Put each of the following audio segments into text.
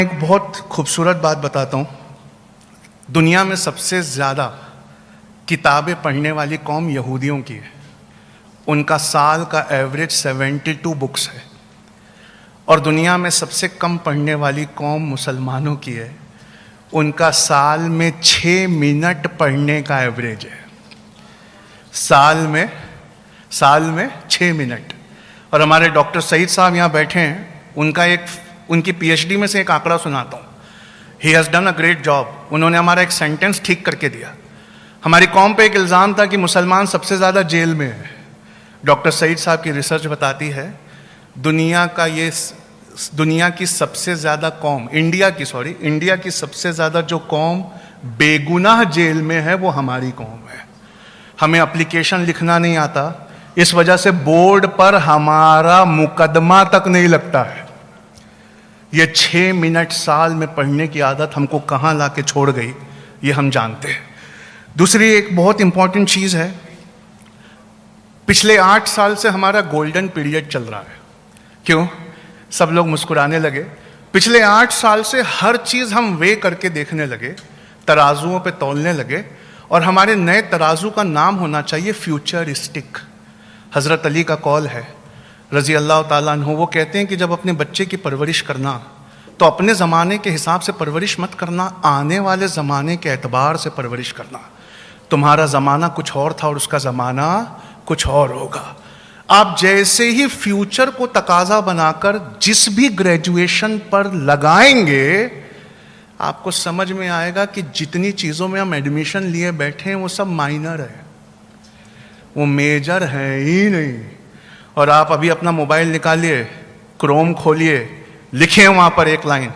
एक बहुत खूबसूरत बात बताता हूँ। दुनिया में सबसे ज़्यादा किताबें पढ़ने वाली कौम यहूदियों की है। उनका साल का एवरेज 72 बुक्स है। और दुनिया में सबसे कम पढ़ने वाली कौम मुसलमानों की है। उनका साल में 6 मिनट पढ़ने का एवरेज है। साल में 6 मिनट। और हमारे डॉक्टर सईद साहब यहाँ बैठे हैं, उनकी पीएचडी में से एक आंकड़ा सुनाता हूँ। He has done a great job. उन्होंने हमारा एक सेंटेंस ठीक करके दिया। हमारी कौम पे एक इल्ज़ाम था कि मुसलमान सबसे ज़्यादा जेल में है। डॉक्टर सईद साहब की रिसर्च बताती है दुनिया की सबसे ज़्यादा कौम, इंडिया की सबसे ज़्यादा जो कौम बेगुनाह जेल में है वो हमारी कौम है। हमें एप्लीकेशन लिखना नहीं आता, इस वजह से बोर्ड पर हमारा मुकदमा तक नहीं लगता है। ये 6 मिनट साल में पढ़ने की आदत हमको कहाँ ला के छोड़ गई, ये हम जानते हैं। दूसरी एक बहुत इंपॉर्टेंट चीज़ है, पिछले 8 साल से हमारा गोल्डन पीरियड चल रहा है। क्यों? सब लोग मुस्कुराने लगे। पिछले 8 साल से हर चीज़ हम वे करके देखने लगे, तराजुओं पे तौलने लगे, और हमारे नए तराजू का नाम होना चाहिए फ्यूचरिस्टिक। हज़रत अली का कौल है रज़ी अल्लाह ताला अन्हु, वो कहते हैं कि जब अपने बच्चे की परवरिश करना तो अपने ज़माने के हिसाब से परवरिश मत करना, आने वाले ज़माने के एतबार से परवरिश करना। तुम्हारा ज़माना कुछ और था और उसका ज़माना कुछ और होगा। आप जैसे ही फ्यूचर को तकाजा बनाकर जिस भी ग्रेजुएशन पर लगाएंगे, आपको समझ में आएगा कि जितनी चीज़ों में हम एडमिशन लिए बैठे हैं वो सब माइनर है, वो मेजर है ही नहीं। और आप अभी अपना मोबाइल निकालिए, क्रोम खोलिए, लिखिए वहाँ पर एक लाइन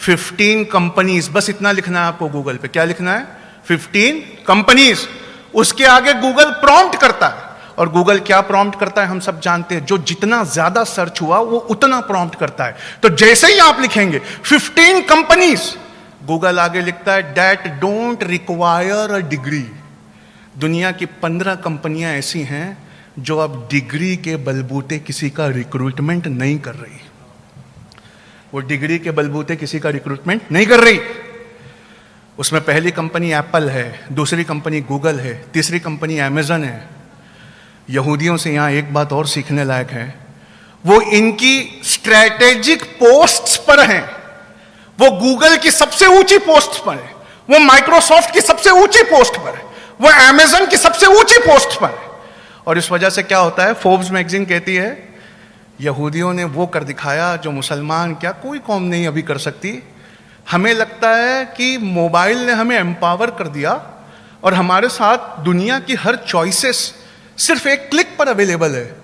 15 कंपनीज, बस इतना लिखना है आपको गूगल पे। क्या लिखना है? 15 कंपनीज। उसके आगे गूगल प्रॉम्प्ट करता है, और गूगल क्या प्रॉम्प्ट करता है हम सब जानते हैं। जो जितना ज्यादा सर्च हुआ वो उतना प्रॉम्प्ट करता है। तो जैसे ही आप लिखेंगे 15 कंपनीज, गूगल आगे लिखता है that don't require a degree. दुनिया की 15 कंपनियां ऐसी हैं जो अब डिग्री के बलबूते किसी का रिक्रूटमेंट नहीं कर रही। वो डिग्री के बलबूते किसी का रिक्रूटमेंट नहीं कर रही। उसमें पहली कंपनी एप्पल है, दूसरी कंपनी गूगल है, तीसरी कंपनी अमेजन है। यहूदियों से यहां एक बात और सीखने लायक है, वो इनकी स्ट्रैटेजिक पोस्ट्स पर हैं। वो गूगल की सबसे ऊंची पोस्ट पर है, वो माइक्रोसॉफ्ट की सबसे ऊंची पोस्ट पर है, वो अमेजन की सबसे ऊंची पोस्ट पर है। और इस वजह से क्या होता है, फोर्ब्स मैगजीन कहती है यहूदियों ने वो कर दिखाया जो मुसलमान क्या कोई कौम नहीं अभी कर सकती। हमें लगता है कि मोबाइल ने हमें एम्पावर कर दिया और हमारे साथ दुनिया की हर चॉइसेस सिर्फ एक क्लिक पर अवेलेबल है।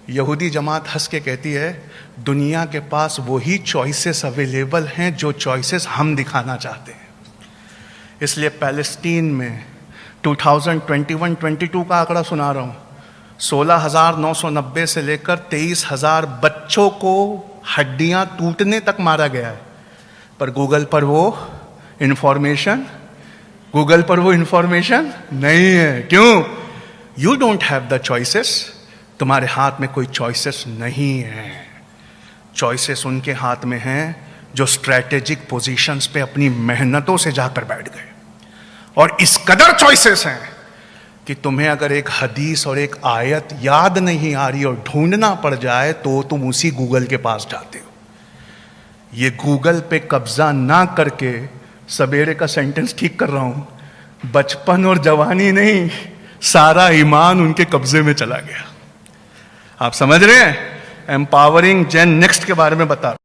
यहूदी जमात हंस के कहती है दुनिया के पास वही चॉइसेस अवेलेबल हैं जो चॉइसेस हम दिखाना चाहते हैं। इसलिए पैलेस्टीन में 2021-22 का आंकड़ा सुना रहा हूँ, 16,990 से लेकर 23,000 बच्चों को हड्डियां टूटने तक मारा गया है। पर गूगल पर वो इंफॉर्मेशन नहीं है। क्यों? You don't have the choices. तुम्हारे हाथ में कोई चॉइसेस नहीं है। चॉइसेस उनके हाथ में हैं जो स्ट्रैटेजिक पोजीशंस पे अपनी मेहनतों से जाकर बैठ गए। और इस कदर चॉइसेस हैं कि तुम्हें अगर एक हदीस और एक आयत याद नहीं आ रही और ढूंढना पड़ जाए तो तुम उसी गूगल के पास जाते हो। ये गूगल पे कब्जा ना करके, सवेरे का सेंटेंस ठीक कर रहा हूं, बचपन और जवानी नहीं, सारा ईमान उनके कब्जे में चला गया। आप समझ रहे हैं? एम्पावरिंग जेन नेक्स्ट के बारे में बता